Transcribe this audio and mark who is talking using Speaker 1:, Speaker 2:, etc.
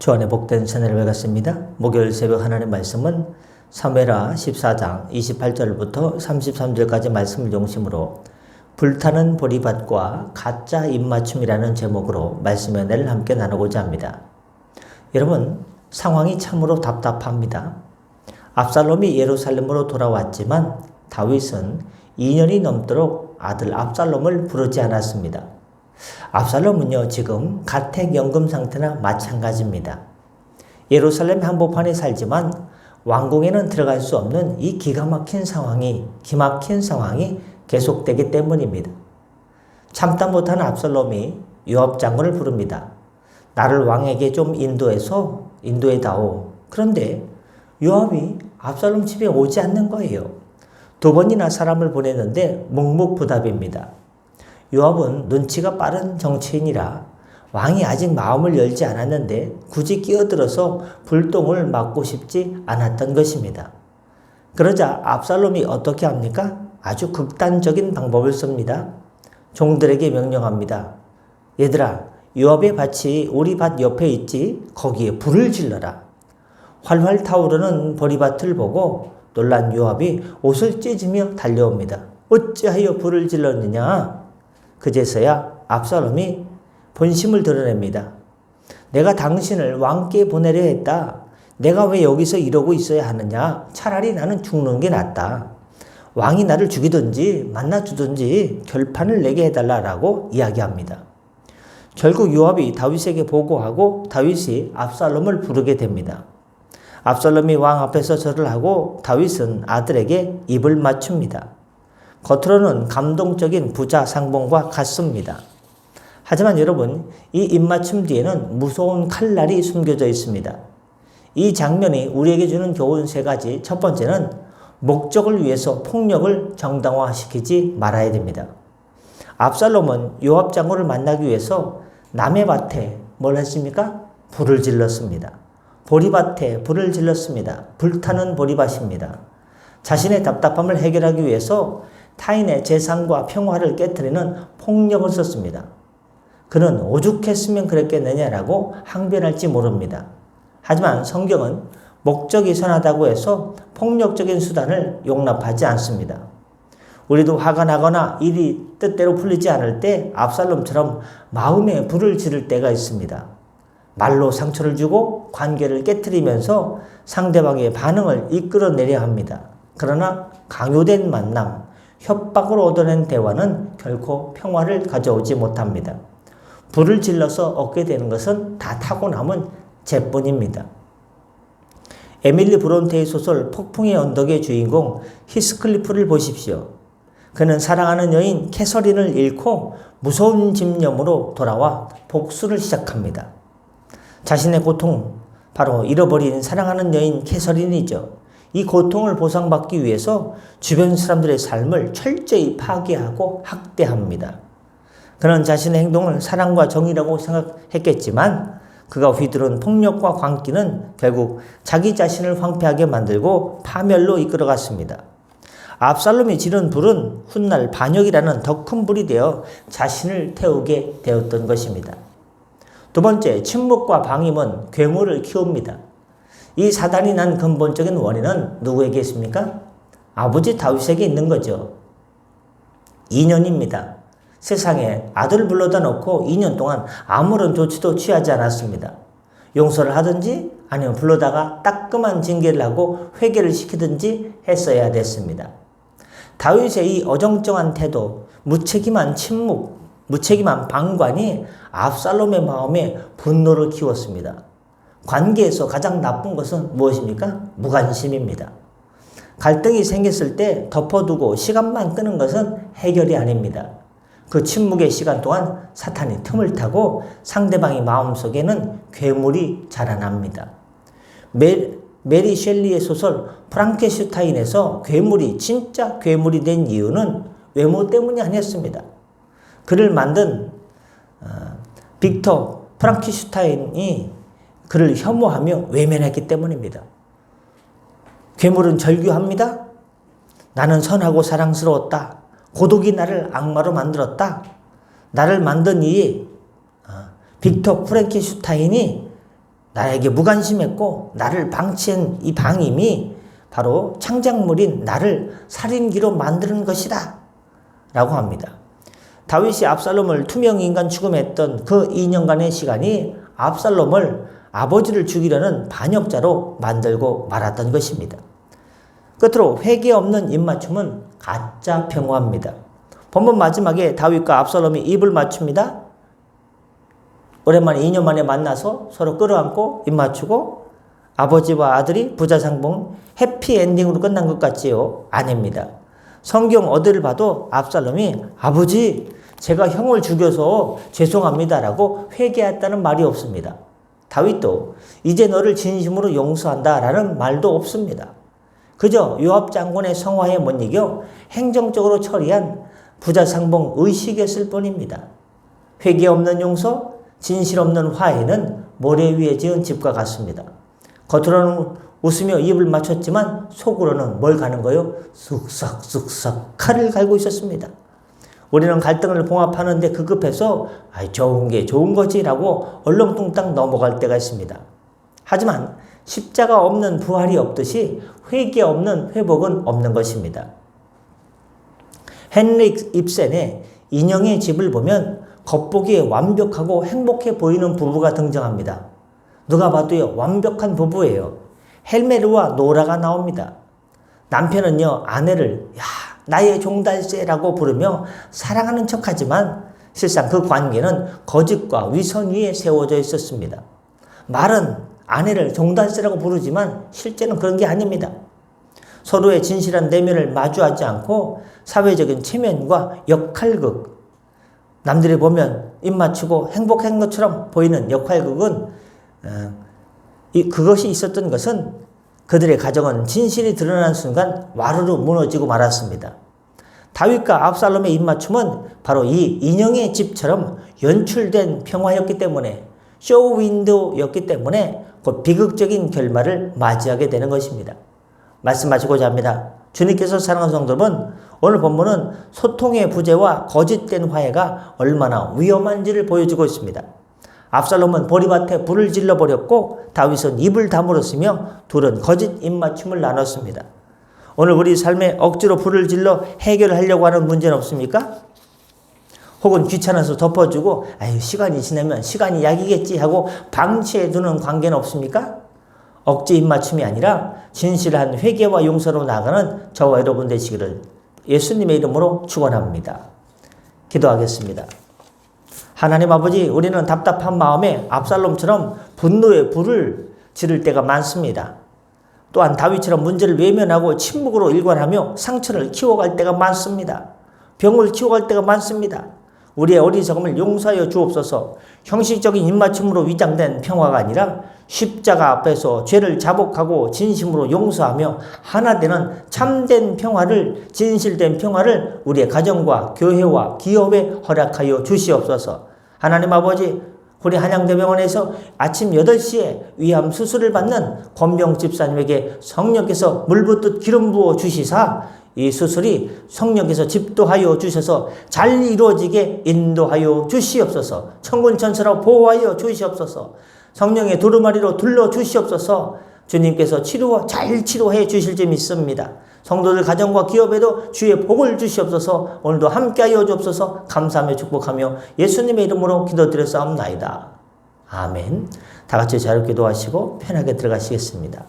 Speaker 1: 주 안에 복된 새날을 밝았습니다. 목요일 새벽 하나님의 말씀은 사무엘하 14장 28절부터 33절까지 말씀을 중심으로 불타는 보리밭과 가짜 입맞춤이라는 제목으로 말씀의 은혜를 함께 나누고자 합니다. 여러분, 상황이 참으로 답답합니다. 압살롬이 예루살렘으로 돌아왔지만 다윗은 2년이 넘도록 아들 압살롬을 부르지 않았습니다. 압살롬은요, 지금 가택연금 상태나 마찬가지입니다. 예루살렘 한복판에 살지만 왕궁에는 들어갈 수 없는 이 기막힌 상황이 계속되기 때문입니다. 참다 못한 압살롬이 요압 장군을 부릅니다. 나를 왕에게 좀 인도해다오. 그런데 요압이 압살롬 집에 오지 않는 거예요. 2번이나 사람을 보냈는데 묵묵부답입니다. 요압은 눈치가 빠른 정치인이라 왕이 아직 마음을 열지 않았는데 굳이 끼어들어서 불똥을 맞고 싶지 않았던 것입니다. 그러자 압살롬이 어떻게 합니까? 아주 극단적인 방법을 씁니다. 종들에게 명령합니다. 얘들아, 요압의 밭이 우리 밭 옆에 있지? 거기에 불을 질러라. 활활 타오르는 보리밭을 보고 놀란 요압이 옷을 찢으며 달려옵니다. 어찌하여 불을 질렀느냐? 그제서야 압살롬이 본심을 드러냅니다. 내가 당신을 왕께 보내려 했다. 내가 왜 여기서 이러고 있어야 하느냐? 차라리 나는 죽는 게 낫다. 왕이 나를 죽이든지 만나주든지 결판을 내게 해달라고 이야기합니다. 결국 요압이 다윗에게 보고하고 다윗이 압살롬을 부르게 됩니다. 압살롬이 왕 앞에서 절을 하고 다윗은 아들에게 입을 맞춥니다. 겉으로는 감동적인 부자 상봉과 같습니다. 하지만 여러분, 이 입맞춤 뒤에는 무서운 칼날이 숨겨져 있습니다. 이 장면이 우리에게 주는 교훈 3가지. 첫 번째는 목적을 위해서 폭력을 정당화시키지 말아야 됩니다. 압살롬은 요압 장군을 만나기 위해서 남의 밭에 뭘 했습니까? 불을 질렀습니다. 보리밭에 불을 질렀습니다. 불타는 보리밭입니다. 자신의 답답함을 해결하기 위해서 타인의 재산과 평화를 깨트리는 폭력을 썼습니다. 그는 오죽했으면 그랬겠느냐라고 항변할지 모릅니다. 하지만 성경은 목적이 선하다고 해서 폭력적인 수단을 용납하지 않습니다. 우리도 화가 나거나 일이 뜻대로 풀리지 않을 때 압살롬처럼 마음에 불을 지를 때가 있습니다. 말로 상처를 주고 관계를 깨트리면서 상대방의 반응을 이끌어내려 합니다. 그러나 강요된 만남, 협박으로 얻어낸 대화는 결코 평화를 가져오지 못합니다. 불을 질러서 얻게 되는 것은 다 타고남은 재뿐입니다. 에밀리 브론테의 소설 폭풍의 언덕의 주인공 히스클리프를 보십시오. 그는 사랑하는 여인 캐서린을 잃고 무서운 집념으로 돌아와 복수를 시작합니다. 자신의 고통, 바로 잃어버린 사랑하는 여인 캐서린이죠. 이 고통을 보상받기 위해서 주변 사람들의 삶을 철저히 파괴하고 학대합니다. 그는 자신의 행동을 사랑과 정의라고 생각했겠지만 그가 휘두른 폭력과 광기는 결국 자기 자신을 황폐하게 만들고 파멸로 이끌어갔습니다. 압살롬이 지른 불은 훗날 반역이라는 더 큰 불이 되어 자신을 태우게 되었던 것입니다. 2번째, 침묵과 방임은 괴물을 키웁니다. 이 사단이 난 근본적인 원인은 누구에게 있습니까? 아버지 다윗에게 있는 거죠. 2년입니다. 세상에 아들 불러다 놓고 2년 동안 아무런 조치도 취하지 않았습니다. 용서를 하든지 아니면 불러다가 따끔한 징계를 하고 회개를 시키든지 했어야 됐습니다. 다윗의 이 어정쩡한 태도, 무책임한 침묵, 무책임한 방관이 압살롬의 마음에 분노를 키웠습니다. 관계에서 가장 나쁜 것은 무엇입니까? 무관심입니다. 갈등이 생겼을 때 덮어두고 시간만 끄는 것은 해결이 아닙니다. 그 침묵의 시간 동안 사탄이 틈을 타고 상대방의 마음속에는 괴물이 자라납니다. 메리 셸리의 소설 프랑켄슈타인에서 괴물이 진짜 괴물이 된 이유는 외모 때문이 아니었습니다. 그를 만든 빅터 프랑켄슈타인이 그를 혐오하며 외면했기 때문입니다. 괴물은 절규합니다. 나는 선하고 사랑스러웠다. 고독이 나를 악마로 만들었다. 나를 만든 이 빅터 프랑켄슈타인이 나에게 무관심했고 나를 방치한 이 방임이 바로 창작물인 나를 살인기로 만드는 것이다 라고 합니다. 다윗이 압살롬을 투명인간 취급했던 그 2년간의 시간이 압살롬을 아버지를 죽이려는 반역자로 만들고 말았던 것입니다. 끝으로 회개 없는 입맞춤은 가짜 평화입니다. 본문 마지막에 다윗과 압살롬이 입을 맞춥니다. 오랜만에 2년 만에 만나서 서로 끌어안고 입 맞추고 아버지와 아들이 부자상봉 해피엔딩으로 끝난 것 같지요? 아닙니다. 성경 어디를 봐도 압살롬이 아버지 제가 형을 죽여서 죄송합니다 라고 회개했다는 말이 없습니다. 다윗도 이제 너를 진심으로 용서한다 라는 말도 없습니다. 그저 요압 장군의 성화에 못 이겨 행정적으로 처리한 부자상봉 의식이었을 뿐입니다. 회개 없는 용서, 진실 없는 화해는 모래 위에 지은 집과 같습니다. 겉으로는 웃으며 입을 맞췄지만 속으로는 뭘 가는 거요? 쑥싹쑥싹 칼을 갈고 있었습니다. 우리는 갈등을 봉합하는데 급급해서 좋은 게 좋은 거지 라고 얼렁뚱땅 넘어갈 때가 있습니다. 하지만 십자가 없는 부활이 없듯이 회개 없는 회복은 없는 것입니다. 헨릭 입센의 인형의 집을 보면 겉보기에 완벽하고 행복해 보이는 부부가 등장합니다. 누가 봐도요 완벽한 부부예요. 헬메르와 노라가 나옵니다. 남편은요 아내를 나의 종달새라고 부르며 사랑하는 척하지만 실상 그 관계는 거짓과 위선 위에 세워져 있었습니다. 말은 아내를 종달새라고 부르지만 실제는 그런 게 아닙니다. 서로의 진실한 내면을 마주하지 않고 사회적인 체면과 역할극, 남들이 보면 입 맞추고 행복한 것처럼 보이는 역할극은 그것이 있었던 것은 그들의 가정은 진실이 드러난 순간 와르르 무너지고 말았습니다. 다윗과 압살롬의 입맞춤은 바로 이 인형의 집처럼 연출된 평화였기 때문에 쇼윈도였기 때문에 곧 비극적인 결말을 맞이하게 되는 것입니다. 말씀하시고자 합니다. 주님께서 사랑하는 성도 여러분, 오늘 본문은 소통의 부재와 거짓된 화해가 얼마나 위험한지를 보여주고 있습니다. 압살롬은 보리밭에 불을 질러버렸고 다윗은 입을 다물었으며 둘은 거짓 입맞춤을 나눴습니다. 오늘 우리 삶에 억지로 불을 질러 해결하려고 하는 문제는 없습니까? 혹은 귀찮아서 덮어주고 시간이 지나면 시간이 약이겠지 하고 방치해두는 관계는 없습니까? 억지 입맞춤이 아니라 진실한 회개와 용서로 나아가는 저와 여러분 되시기를 예수님의 이름으로 축원합니다. 기도하겠습니다. 하나님 아버지, 우리는 답답한 마음에 압살롬처럼 분노의 불을 지를 때가 많습니다. 또한 다윗처럼 문제를 외면하고 침묵으로 일관하며 상처를 키워갈 때가 많습니다. 병을 키워갈 때가 많습니다. 우리의 어리석음을 용서하여 주옵소서. 형식적인 입맞춤으로 위장된 평화가 아니라 십자가 앞에서 죄를 자복하고 진심으로 용서하며 하나 되는 참된 평화를, 진실된 평화를 우리의 가정과 교회와 기업에 허락하여 주시옵소서. 하나님 아버지, 우리 한양대병원에서 아침 8시에 위암 수술을 받는 권병 집사님에게 성령께서 물 붓듯 기름 부어 주시사 이 수술이 성령께서 집도하여 주셔서 잘 이루어지게 인도하여 주시옵소서. 천군 천사로 보호하여 주시옵소서. 성령의 두루마리로 둘러 주시옵소서. 주님께서 잘 치료해 주실 줄 믿습니다. 성도들 가정과 기업에도 주의 복을 주시옵소서. 오늘도 함께하여 주옵소서. 감사하며 축복하며 예수님의 이름으로 기도드렸사옵나이다. 아멘. 다 같이 잘 기도하시고 편하게 들어가시겠습니다.